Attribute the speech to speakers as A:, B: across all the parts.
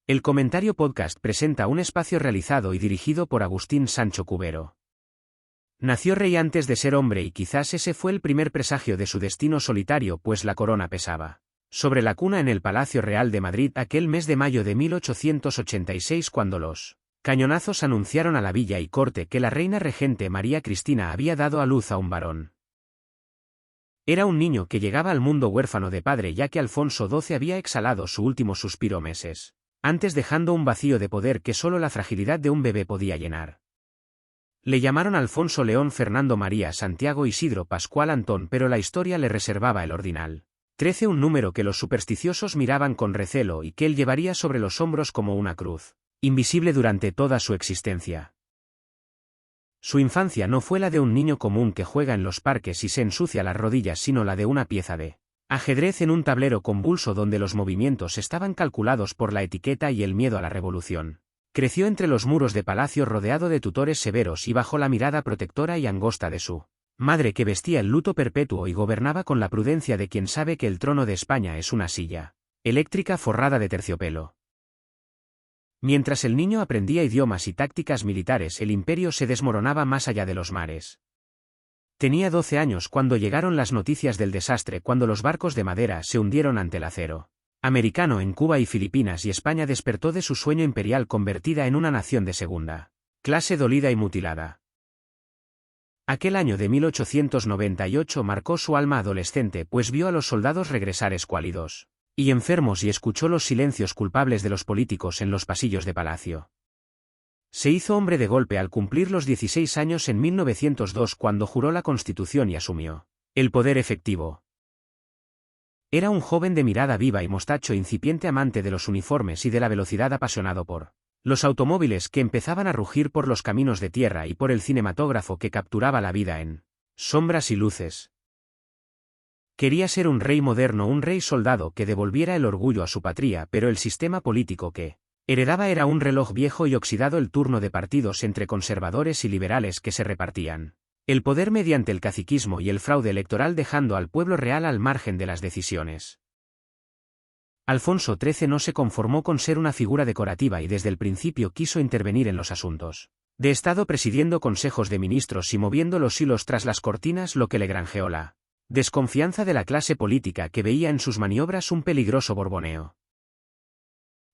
A: El Comentario Podcast presenta un espacio realizado y dirigido por Agustín Sancho Cubero. Nació rey antes de ser hombre y quizás ese fue el primer presagio de su destino solitario, pues la corona pesaba sobre la cuna en el Palacio Real de Madrid aquel mes de mayo de 1886, cuando los cañonazos anunciaron a la villa y corte que la reina regente María Cristina había dado a luz a un varón. Era un niño que llegaba al mundo huérfano de padre, ya que Alfonso XII había exhalado su último suspiro meses antes, dejando un vacío de poder que solo la fragilidad de un bebé podía llenar. Le llamaron Alfonso León, Fernando María, Santiago, Isidro, Pascual, Antón, pero la historia le reservaba el ordinal 13, un número que los supersticiosos miraban con recelo y que él llevaría sobre los hombros como una cruz invisible durante toda su existencia. Su infancia no fue la de un niño común que juega en los parques y se ensucia las rodillas, sino la de una pieza de ajedrez en un tablero convulso donde los movimientos estaban calculados por la etiqueta y el miedo a la revolución. Creció entre los muros de palacio rodeado de tutores severos y bajo la mirada protectora y angosta de su madre, que vestía el luto perpetuo y gobernaba con la prudencia de quien sabe que el trono de España es una silla eléctrica forrada de terciopelo. Mientras el niño aprendía idiomas y tácticas militares, el imperio se desmoronaba más allá de los mares. Tenía 12 años cuando llegaron las noticias del desastre, cuando los barcos de madera se hundieron ante el acero americano en Cuba y Filipinas, y España despertó de su sueño imperial convertida en una nación de segunda clase, dolida y mutilada. Aquel año de 1898 marcó su alma adolescente, pues vio a los soldados regresar escuálidos y enfermos y escuchó los silencios culpables de los políticos en los pasillos de palacio. Se hizo hombre de golpe al cumplir los 16 años en 1902, cuando juró la Constitución y asumió el poder efectivo. Era un joven de mirada viva y mostacho, incipiente amante de los uniformes y de la velocidad, apasionado por los automóviles que empezaban a rugir por los caminos de tierra y por el cinematógrafo que capturaba la vida en sombras y luces. Quería ser un rey moderno, un rey soldado que devolviera el orgullo a su patria, pero el sistema político que heredaba era un reloj viejo y oxidado, el turno de partidos entre conservadores y liberales que se repartían el poder mediante el caciquismo y el fraude electoral, dejando al pueblo real al margen de las decisiones. Alfonso XIII no se conformó con ser una figura decorativa y desde el principio quiso intervenir en los asuntos de Estado, presidiendo consejos de ministros y moviendo los hilos tras las cortinas, lo que le granjeó la desconfianza de la clase política, que veía en sus maniobras un peligroso borboneo.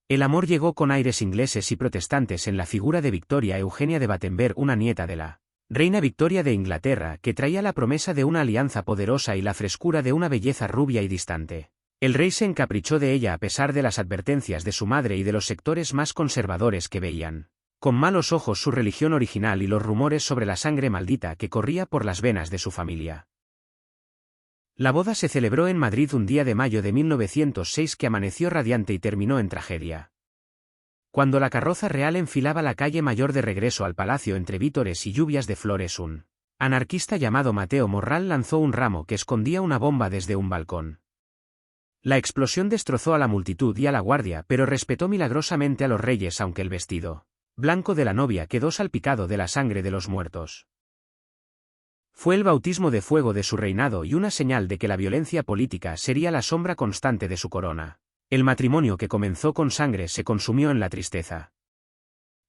A: El amor llegó con aires ingleses y protestantes en la figura de Victoria Eugenia de Battenberg, una nieta de la reina Victoria de Inglaterra, que traía la promesa de una alianza poderosa y la frescura de una belleza rubia y distante. El rey se encaprichó de ella a pesar de las advertencias de su madre y de los sectores más conservadores que veían con malos ojos su religión original y los rumores sobre la sangre maldita que corría por las venas de su familia. La boda se celebró en Madrid un día de mayo de 1906 que amaneció radiante y terminó en tragedia. Cuando la carroza real enfilaba la calle mayor de regreso al palacio entre vítores y lluvias de flores, un anarquista llamado Mateo Morral lanzó un ramo que escondía una bomba desde un balcón. La explosión destrozó a la multitud y a la guardia, pero respetó milagrosamente a los reyes, aunque el vestido blanco de la novia quedó salpicado de la sangre de los muertos. Fue el bautismo de fuego de su reinado y una señal de que la violencia política sería la sombra constante de su corona. El matrimonio, que comenzó con sangre, se consumió en la tristeza.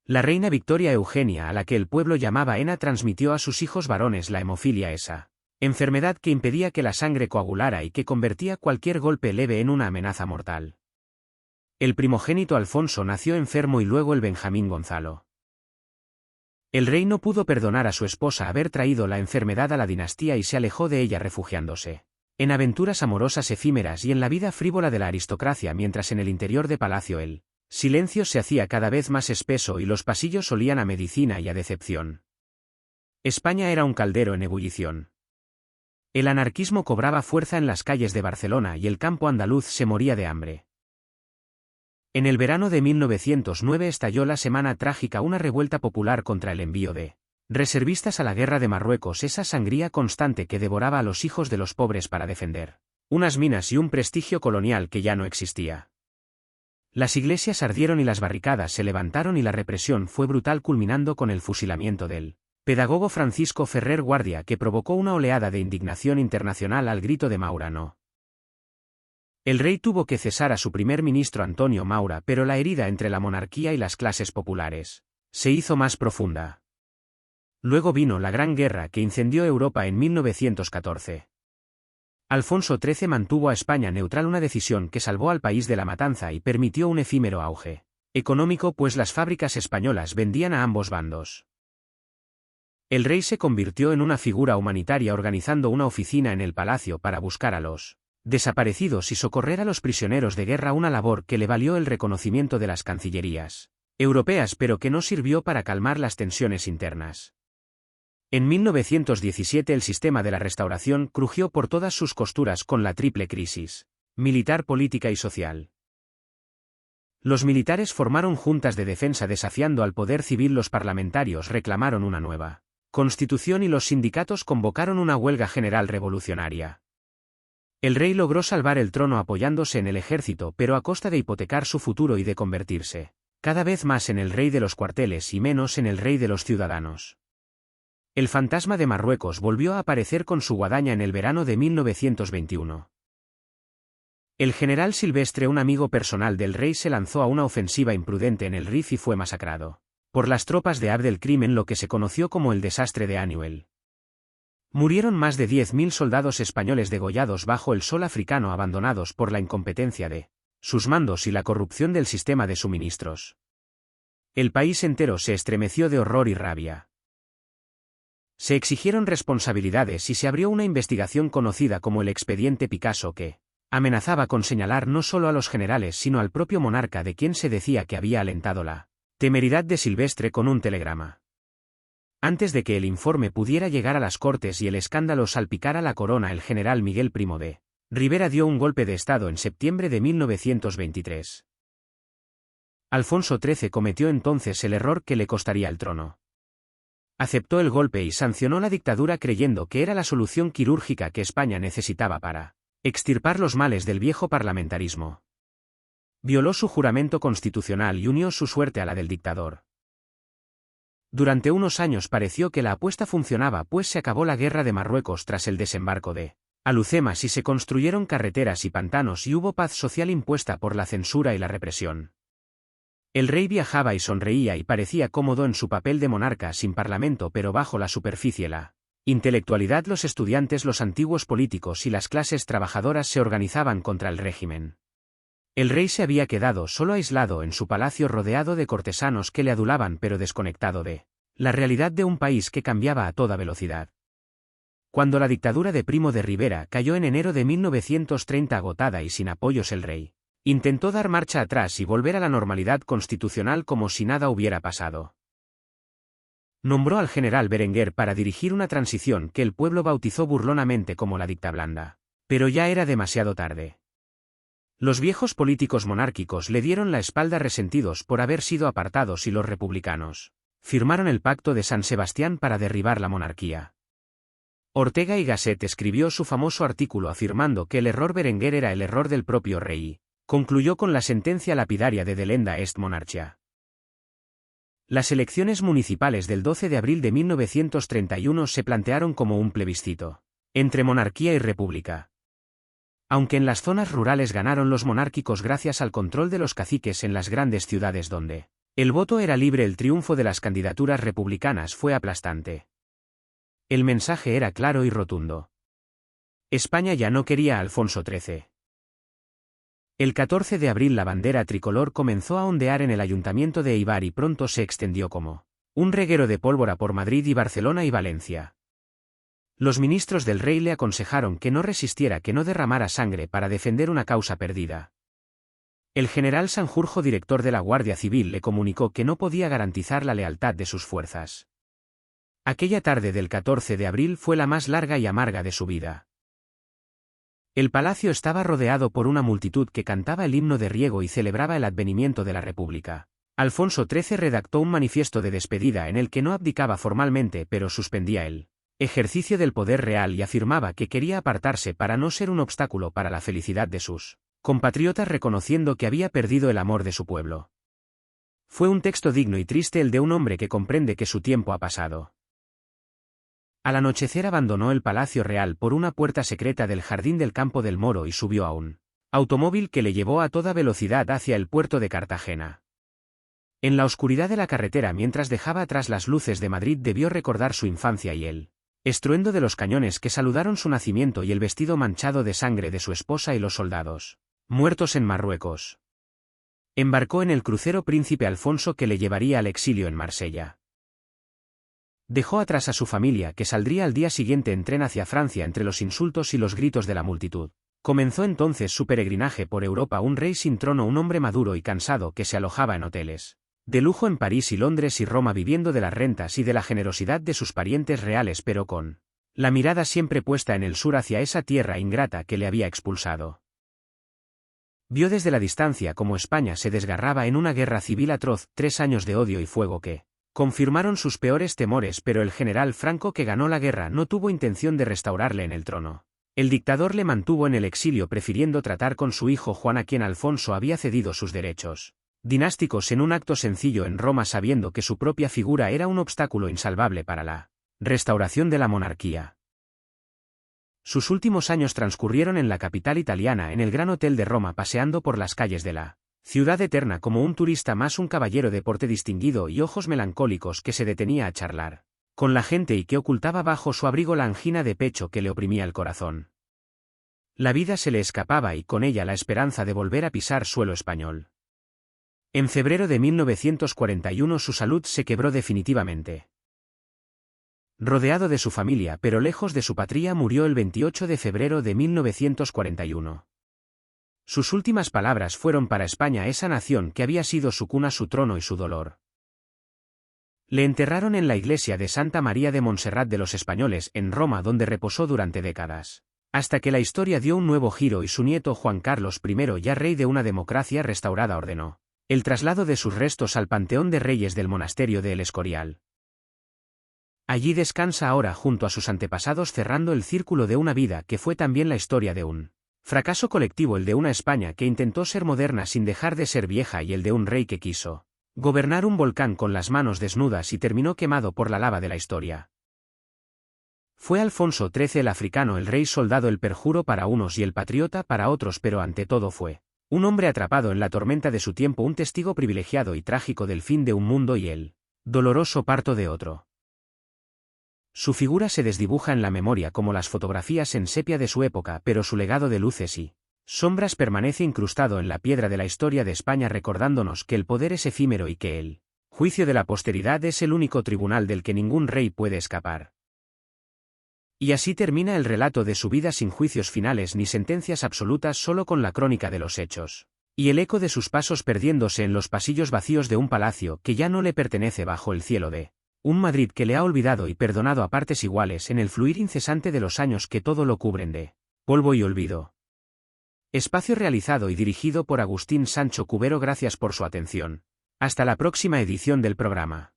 A: La reina Victoria Eugenia, a la que el pueblo llamaba Ena, transmitió a sus hijos varones la hemofilia, esa enfermedad que impedía que la sangre coagulara y que convertía cualquier golpe leve en una amenaza mortal. El primogénito Alfonso nació enfermo y luego el Benjamín Gonzalo. El rey no pudo perdonar a su esposa haber traído la enfermedad a la dinastía y se alejó de ella, refugiándose en aventuras amorosas efímeras y en la vida frívola de la aristocracia, mientras en el interior de palacio el silencio se hacía cada vez más espeso y los pasillos olían a medicina y a decepción. España era un caldero en ebullición. El anarquismo cobraba fuerza en las calles de Barcelona y el campo andaluz se moría de hambre. En el verano de 1909 estalló la Semana Trágica, una revuelta popular contra el envío de reservistas a la guerra de Marruecos, esa sangría constante que devoraba a los hijos de los pobres para defender unas minas y un prestigio colonial que ya no existía. Las iglesias ardieron y las barricadas se levantaron y la represión fue brutal, culminando con el fusilamiento del pedagogo Francisco Ferrer Guardia, que provocó una oleada de indignación internacional al grito de Maura no. El rey tuvo que cesar a su primer ministro Antonio Maura, pero la herida entre la monarquía y las clases populares se hizo más profunda. Luego vino la Gran Guerra que incendió Europa en 1914. Alfonso XIII mantuvo a España neutral, una decisión que salvó al país de la matanza y permitió un efímero auge económico, pues las fábricas españolas vendían a ambos bandos. El rey se convirtió en una figura humanitaria, organizando una oficina en el palacio para buscar a los desaparecidos y socorrer a los prisioneros de guerra, una labor que le valió el reconocimiento de las cancillerías europeas, pero que no sirvió para calmar las tensiones internas. En 1917 el sistema de la Restauración crujió por todas sus costuras con la triple crisis militar, política y social. Los militares formaron juntas de defensa desafiando al poder civil, los parlamentarios reclamaron una nueva constitución y los sindicatos convocaron una huelga general revolucionaria. El rey logró salvar el trono apoyándose en el ejército, pero a costa de hipotecar su futuro y de convertirse cada vez más en el rey de los cuarteles y menos en el rey de los ciudadanos. El fantasma de Marruecos volvió a aparecer con su guadaña en el verano de 1921. El general Silvestre, un amigo personal del rey, se lanzó a una ofensiva imprudente en el Rif y fue masacrado por las tropas de Abd el-Krim en lo que se conoció como el desastre de Anuel. Murieron más de 10.000 soldados españoles degollados bajo el sol africano, abandonados por la incompetencia de sus mandos y la corrupción del sistema de suministros. El país entero se estremeció de horror y rabia. Se exigieron responsabilidades y se abrió una investigación conocida como el Expediente Picasso, que amenazaba con señalar no solo a los generales sino al propio monarca, de quien se decía que había alentado la temeridad de Silvestre con un telegrama. Antes de que el informe pudiera llegar a las Cortes y el escándalo salpicara la corona, el general Miguel Primo de Rivera dio un golpe de Estado en septiembre de 1923. Alfonso XIII cometió entonces el error que le costaría el trono. Aceptó el golpe y sancionó la dictadura, creyendo que era la solución quirúrgica que España necesitaba para extirpar los males del viejo parlamentarismo. Violó su juramento constitucional y unió su suerte a la del dictador. Durante unos años pareció que la apuesta funcionaba, pues se acabó la guerra de Marruecos tras el desembarco de Alhucemas y se construyeron carreteras y pantanos y hubo paz social impuesta por la censura y la represión. El rey viajaba y sonreía y parecía cómodo en su papel de monarca sin parlamento, pero bajo la superficie la intelectualidad, los estudiantes, los antiguos políticos y las clases trabajadoras se organizaban contra el régimen. El rey se había quedado solo, aislado en su palacio, rodeado de cortesanos que le adulaban, pero desconectado de la realidad de un país que cambiaba a toda velocidad. Cuando la dictadura de Primo de Rivera cayó en enero de 1930, agotada y sin apoyos, el rey intentó dar marcha atrás y volver a la normalidad constitucional como si nada hubiera pasado. Nombró al general Berenguer para dirigir una transición que el pueblo bautizó burlonamente como la dictablanda. Pero ya era demasiado tarde. Los viejos políticos monárquicos le dieron la espalda, resentidos por haber sido apartados, y los republicanos firmaron el Pacto de San Sebastián para derribar la monarquía. Ortega y Gasset escribió su famoso artículo afirmando que el error Berenguer era el error del propio rey. Concluyó con la sentencia lapidaria de Delenda est monarchia. Las elecciones municipales del 12 de abril de 1931 se plantearon como un plebiscito entre monarquía y república. Aunque en las zonas rurales ganaron los monárquicos gracias al control de los caciques, en las grandes ciudades donde el voto era libre, el triunfo de las candidaturas republicanas fue aplastante. El mensaje era claro y rotundo. España ya no quería a Alfonso XIII. El 14 de abril la bandera tricolor comenzó a ondear en el ayuntamiento de Eibar y pronto se extendió como un reguero de pólvora por Madrid y Barcelona y Valencia. Los ministros del rey le aconsejaron que no resistiera, que no derramara sangre para defender una causa perdida. El general Sanjurjo, director de la Guardia Civil, le comunicó que no podía garantizar la lealtad de sus fuerzas. Aquella tarde del 14 de abril fue la más larga y amarga de su vida. El palacio estaba rodeado por una multitud que cantaba el himno de Riego y celebraba el advenimiento de la República. Alfonso XIII redactó un manifiesto de despedida en el que no abdicaba formalmente, pero suspendía el ejercicio del poder real y afirmaba que quería apartarse para no ser un obstáculo para la felicidad de sus compatriotas, reconociendo que había perdido el amor de su pueblo. Fue un texto digno y triste, el de un hombre que comprende que su tiempo ha pasado. Al anochecer abandonó el Palacio Real por una puerta secreta del jardín del Campo del Moro y subió a un automóvil que le llevó a toda velocidad hacia el puerto de Cartagena. En la oscuridad de la carretera mientras dejaba atrás las luces de Madrid debió recordar su infancia y el estruendo de los cañones que saludaron su nacimiento y el vestido manchado de sangre de su esposa y los soldados muertos en Marruecos. Embarcó en el crucero Príncipe Alfonso que le llevaría al exilio en Marsella. Dejó atrás a su familia que saldría al día siguiente en tren hacia Francia entre los insultos y los gritos de la multitud. Comenzó entonces su peregrinaje por Europa, un rey sin trono, un hombre maduro y cansado que se alojaba en hoteles de lujo en París y Londres y Roma, viviendo de las rentas y de la generosidad de sus parientes reales, pero con la mirada siempre puesta en el sur, hacia esa tierra ingrata que le había expulsado. Vio desde la distancia cómo España se desgarraba en una guerra civil atroz, 3 años de odio y fuego que confirmaron sus peores temores, pero el general Franco, que ganó la guerra, no tuvo intención de restaurarle en el trono. El dictador le mantuvo en el exilio, prefiriendo tratar con su hijo Juan, a quien Alfonso había cedido sus derechos dinásticos en un acto sencillo en Roma, sabiendo que su propia figura era un obstáculo insalvable para la restauración de la monarquía. Sus últimos años transcurrieron en la capital italiana, en el Gran Hotel de Roma, paseando por las calles de la ciudad eterna como un turista más, un caballero de porte distinguido y ojos melancólicos que se detenía a charlar con la gente y que ocultaba bajo su abrigo la angina de pecho que le oprimía el corazón. La vida se le escapaba y con ella la esperanza de volver a pisar suelo español. En febrero de 1941 su salud se quebró definitivamente. Rodeado de su familia pero lejos de su patria, murió el 28 de febrero de 1941. Sus últimas palabras fueron para España, esa nación que había sido su cuna, su trono y su dolor. Le enterraron en la iglesia de Santa María de Montserrat de los españoles, en Roma, donde reposó durante décadas, hasta que la historia dio un nuevo giro y su nieto Juan Carlos I, ya rey de una democracia restaurada, ordenó el traslado de sus restos al Panteón de Reyes del monasterio de El Escorial. Allí descansa ahora junto a sus antepasados, cerrando el círculo de una vida que fue también la historia de un fracaso colectivo, el de una España que intentó ser moderna sin dejar de ser vieja, y el de un rey que quiso gobernar un volcán con las manos desnudas y terminó quemado por la lava de la historia. Fue Alfonso XIII el africano, el rey soldado, el perjuro para unos y el patriota para otros, pero ante todo fue un hombre atrapado en la tormenta de su tiempo, un testigo privilegiado y trágico del fin de un mundo y el doloroso parto de otro. Su figura se desdibuja en la memoria como las fotografías en sepia de su época, pero su legado de luces y sombras permanece incrustado en la piedra de la historia de España, recordándonos que el poder es efímero y que el juicio de la posteridad es el único tribunal del que ningún rey puede escapar. Y así termina el relato de su vida, sin juicios finales ni sentencias absolutas, solo con la crónica de los hechos y el eco de sus pasos perdiéndose en los pasillos vacíos de un palacio que ya no le pertenece, bajo el cielo de un Madrid que le ha olvidado y perdonado a partes iguales, en el fluir incesante de los años que todo lo cubren de polvo y olvido. Espacio realizado y dirigido por Agustín Sancho Cubero. Gracias por su atención. Hasta la próxima edición del programa.